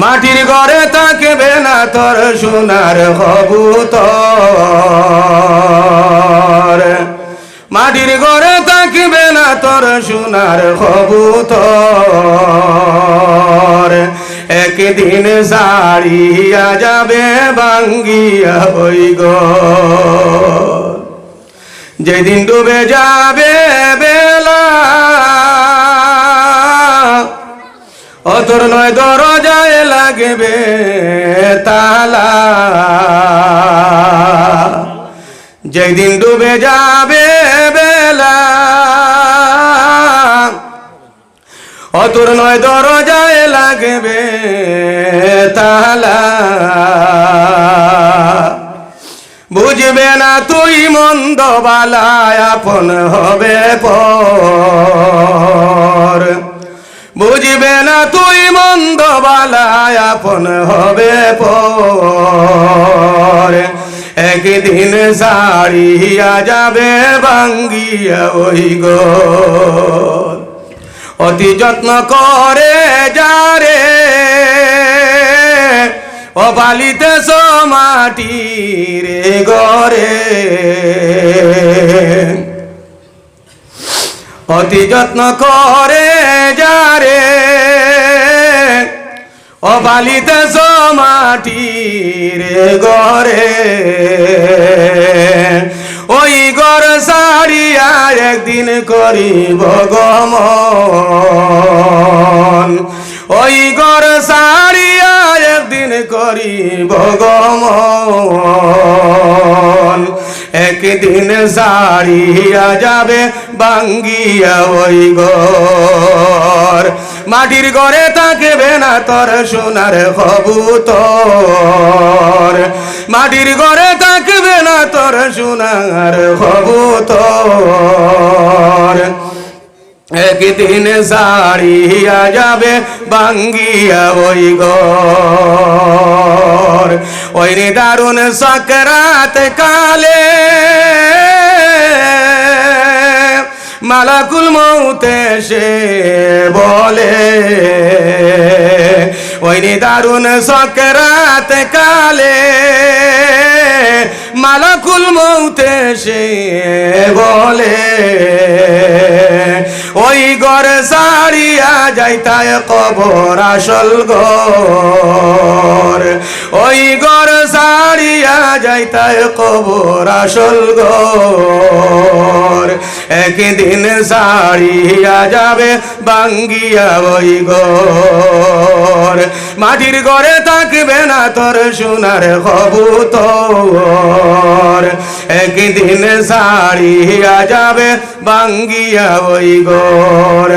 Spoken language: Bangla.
মাটির ঘরে থাকবে না তোর সোনার কবুতর মাটির ঘরে থাকবে না তোর সোনার কবুতর একদিন সারিয়া যাবে ভাঙ্গিয়া ওই ঘর যেদিন ডুবে যাবে বেলা অতর নয় দরজায় লাগবে তালা যেদিন ডুবে যাবে বেলা অতর নয় দরজায় লাগবে তালা বুঝবে না তুই মন্দ বালায় আপন হবে পর বুঝবে না তুই মন্দ বালায় আপন হবে পর একদিন সারিয়া যাবে ভাঙ্গিয়া ওই ঘর অতি যত্ন করে যারে ও পালিতেছ মাটির ঘরে অতি যত্ন করে যারে ও পালিতেছ মাটির ঘরে ওই ঘর সারিয়া একদিন করিব গমন ওই ঘর সারিয়া একদিন করিব গমন একদিন সারিয়া যাবে ভাঙ্গিয়া ওই ঘর মাটির ঘরে থাকবে না তোর সোনার কবুতর মাটির ঘরে থাকবে না তোর সোনার কবুতর একদিন সারিয়া যাবে ভাঙ্গিয়া ওই ঘর ওই দারুণ সাকরাত কালে মালাকুল মউত এসে বলে ওই দারুণ সাকরাত কালে মালাকুল মউত এসে বলে ওই ঘর সারিয়া যাইতায় কবর আসল ঘর ওই ঘর সারিয়া যাইতায় কবর আসল ঘর একদিন সারিয়া যাবে ভাঙ্গিয়া ওই ঘর মাটির ঘরে থাকবে না তোর সোনার কবুতর একদিন সারিয়া যাবে ভাঙ্গিয়া ওই ঘর।